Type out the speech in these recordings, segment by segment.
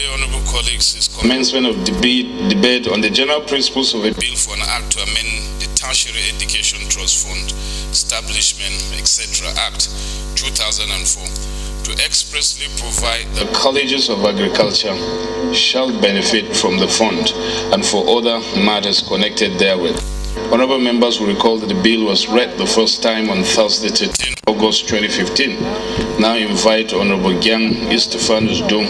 honorable colleagues, is commencement of debate on the general principles of a bill for an act to amend the Tertiary Education Trust Fund Establishment, etc. Act 2004 to expressly provide that colleges of agriculture shall benefit from the fund and for other matters connected therewith. Honorable members will recall that the bill was read the first time on Thursday, 13 August 2015. Now invite Honorable Istifanus Gyang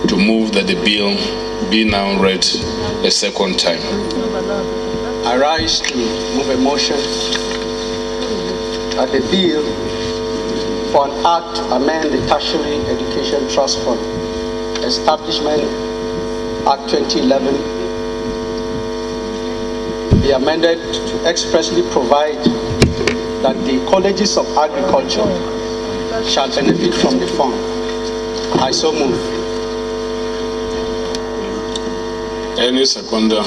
to move that the bill be now read a second time. I rise to move a motion that the bill for an act to amend the Tertiary Education Trust Fund Establishment Act 2011 be amended to expressly provide that the colleges of agriculture shall benefit from the fund. I so move. Any seconder?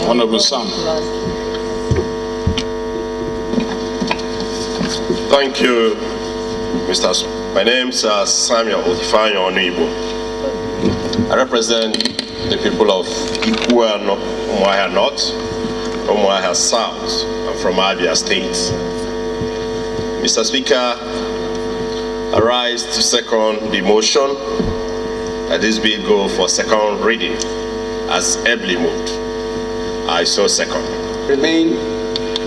Honorable Sam. Thank you, Mr. My name is Samuel Istifanus Gyang. I represent the people of Ikuano, Umuahia North, Umuahia South. I'm from Abia State. Mr. Speaker, I rise to second the motion that this bill go for second reading as ably moved. I so second. Remain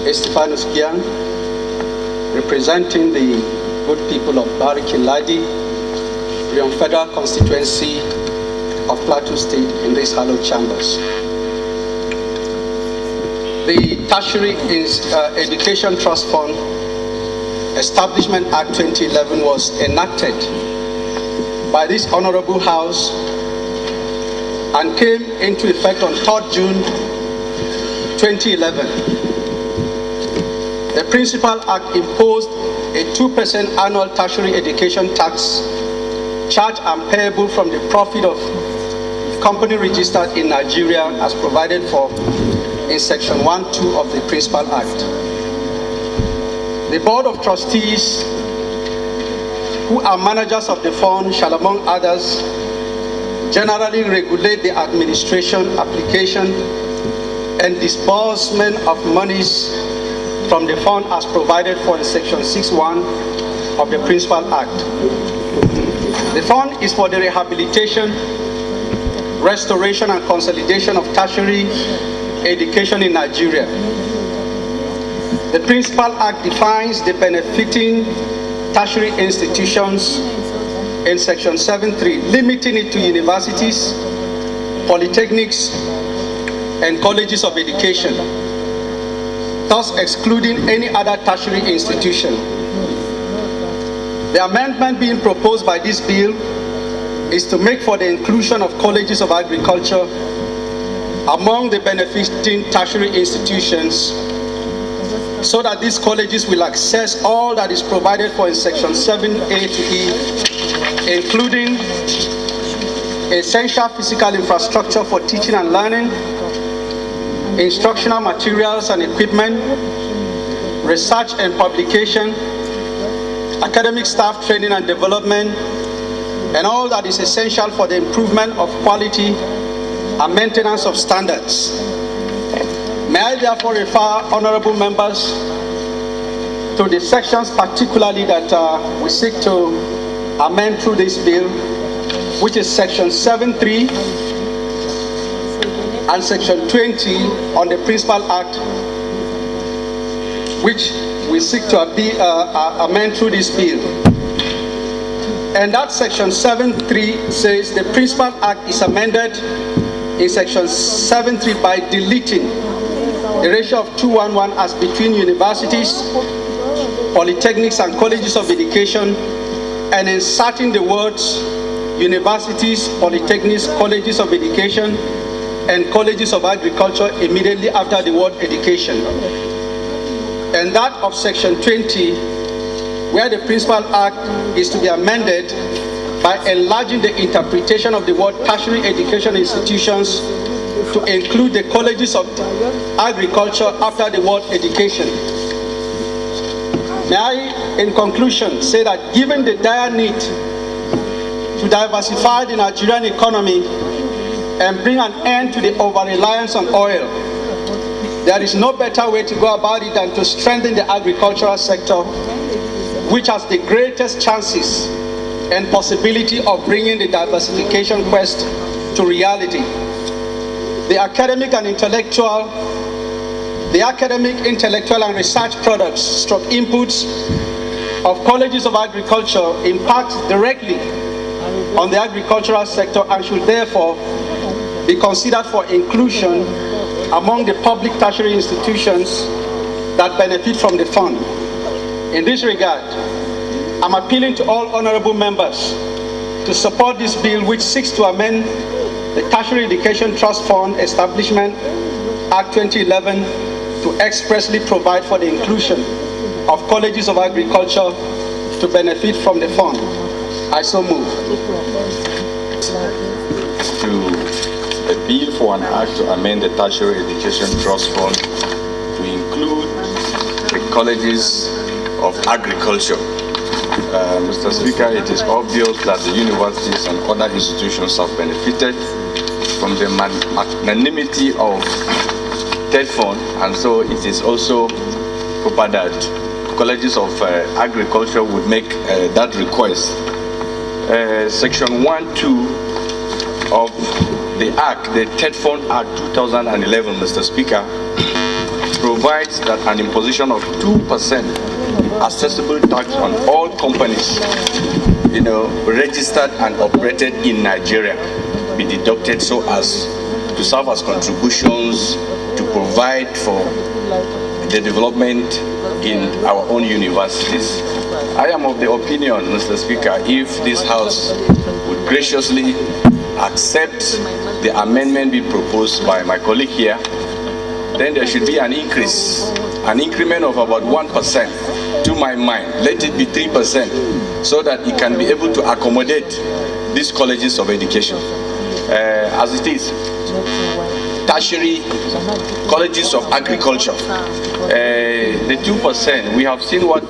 Istifanus Gyang, representing the good people of Barkin, Ladi, Riyom Federal Constituency of Plateau State in these hallowed chambers. The Tertiary Education Trust Fund Establishment Act 2011 was enacted by this Honorable House and came into effect on 3rd June 2011. The Principal Act imposed a 2% annual tertiary education tax charged and payable from the profit of company registered in Nigeria as provided for in Section 1(2) of the Principal Act. The Board of Trustees, who are managers of the fund, shall among others generally regulate the administration, application, and disbursement of monies from the fund as provided for in Section 6(1) of the Principal Act. The fund is for the rehabilitation, restoration and consolidation of tertiary education in Nigeria. The Principal Act defines the benefiting tertiary institutions in Section 7(3), limiting it to universities, polytechnics, and colleges of education, thus excluding any other tertiary institution. The amendment being proposed by this bill is to make for the inclusion of colleges of agriculture among the benefiting tertiary institutions so that these colleges will access all that is provided for in Section 7(a) to (e), including essential physical infrastructure for teaching and learning, instructional materials and equipment, research and publication, academic staff training and development, and all that is essential for the improvement of quality and maintenance of standards. May I therefore refer honorable members to the sections particularly that we seek to amend through this bill, which is Section 7(3) and Section 20 on the Principal Act, which we seek to amend through this bill. And that Section 7(3) says the Principal Act is amended in Section 7(3) by deleting the ratio of 2:1:1 as between universities, polytechnics, and colleges of education, and inserting the words universities, polytechnics, colleges of education, and colleges of agriculture immediately after the word education. And that of Section 20, where the Principal Act is to be amended by enlarging the interpretation of the word tertiary education institutions to include the colleges of agriculture after the word education. May I in conclusion, say that given the dire need to diversify the Nigerian economy and bring an end to the over-reliance on oil, there is no better way to go about it than to strengthen the agricultural sector, which has the greatest chances and possibility of bringing the diversification quest to reality. The academic, intellectual and research products, stroke inputs of colleges of agriculture impact directly on the agricultural sector and should therefore be considered for inclusion among the public tertiary institutions that benefit from the fund. In this regard, I'm appealing to all honorable members to support this bill, which seeks to amend the Tertiary Education Trust Fund Establishment Act 2011 to expressly provide for the inclusion of colleges of agriculture to benefit from the fund. I so move. A bill for an act to amend the Tertiary Education Trust Fund to include the colleges of agriculture. Mr. Speaker, it is obvious that the universities and other institutions have benefited from the magnanimity of TED Fund, and so it is also proper that colleges of agriculture would make that request. Section 1(2) of the Act, the TED Fund Act 2011, Mr. Speaker, provides that an imposition of 2% accessible tax on all companies, registered and operated in Nigeria be deducted so as to serve as contributions to provide for the development in our own universities. I am of the opinion, Mr. Speaker, if this House would graciously accept the amendment being proposed by my colleague here, then there should be an increase, an increment of about 1%. To my mind, let it be 3%, so that it can be able to accommodate these colleges of education. As it is, tertiary colleges of agriculture, the 2%, we have seen what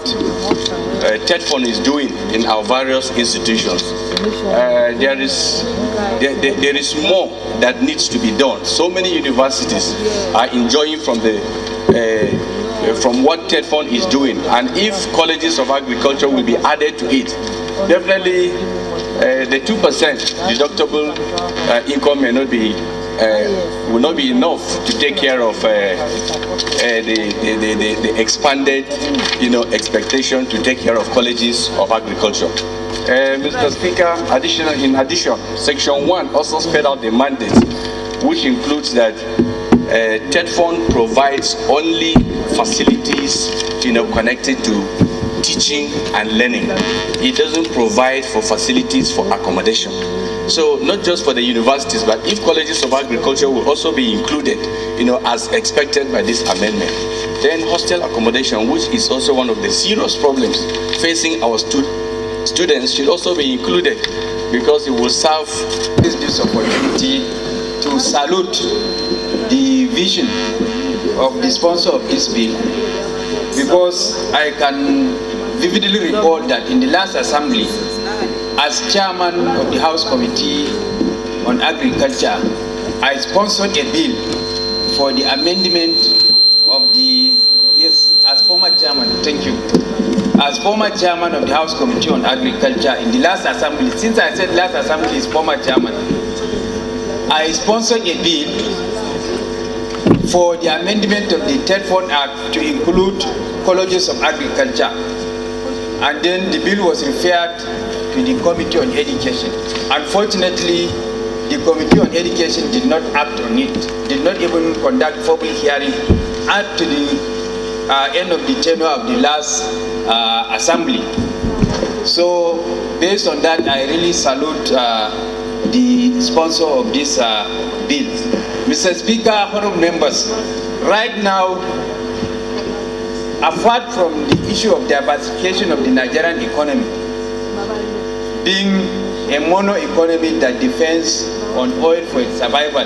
TED Fund is doing in our various institutions. There is more that needs to be done. So many universities are enjoying from what TED Fund is doing, and if colleges of agriculture will be added to it, definitely the 2% deductible income may not be will not be enough to take care of the expanded, expectation to take care of colleges of agriculture. Mr. Speaker, in addition, Section 1 also spelled out the mandate, which includes that TED Fund provides only facilities, connected to teaching and learning. It doesn't provide for facilities for accommodation. So not just for the universities, but if colleges of agriculture will also be included, as expected by this amendment, then hostel accommodation, which is also one of the serious problems facing our students, should also be included, because it will serve this opportunity to salute the vision of the sponsor of this bill, because I can vividly recall that in the last assembly, as chairman of the House Committee on Agriculture, I sponsored a bill for the amendment of the, as former chairman, thank you. As former chairman of the House Committee on Agriculture in the last assembly, since I said last assembly is former chairman, I sponsored a bill for the amendment of the TED Fund Act to include colleges of agriculture. And then the bill was referred to the Committee on Education. Unfortunately, the Committee on Education did not act on it, did not even conduct public hearing up to the end of the tenure of the last assembly. So based on that, I really salute the sponsor of this bill. Mr. Speaker, honorable members, right now, apart from the issue of diversification of the Nigerian economy, being a mono economy that depends on oil for its survival,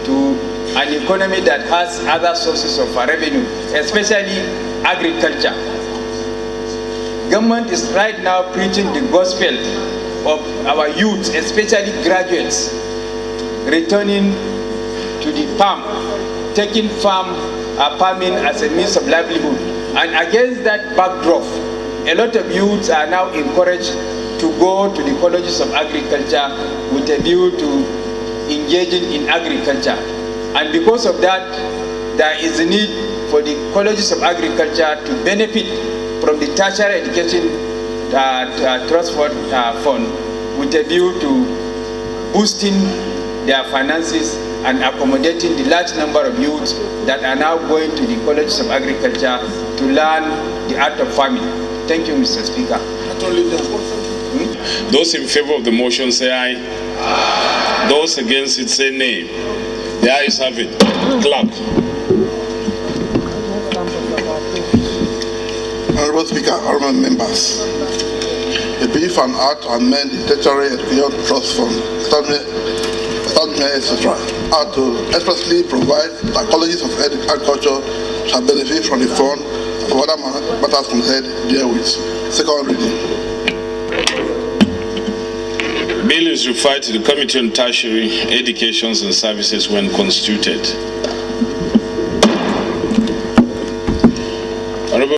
to an economy that has other sources of revenue, especially agriculture. government is right now preaching the gospel of our youth, especially graduates, returning to the farm, taking farming as a means of livelihood. And against that backdrop, a lot of youths are now encouraged to go to the colleges of agriculture with a view to engaging in agriculture. And because of that, there is a need for the colleges of agriculture to benefit from the tertiary education trust fund with a view to boosting their finances and accommodating the large number of youths that are now going to the colleges of agriculture to learn the art of farming. Thank you, Mr. Speaker. Those in favor of the motion say aye. Aye. Those against it say nay. The ayes have it. Clerk. Honorable Speaker, honorable members, a bill for an act to amend the Tertiary Education Trust Fund, etc., are to expressly provide that colleges of agriculture shall benefit from the fund and other matters concerned therewith. Second reading. Bill is referred to the Committee on Tertiary Education and Services when constituted.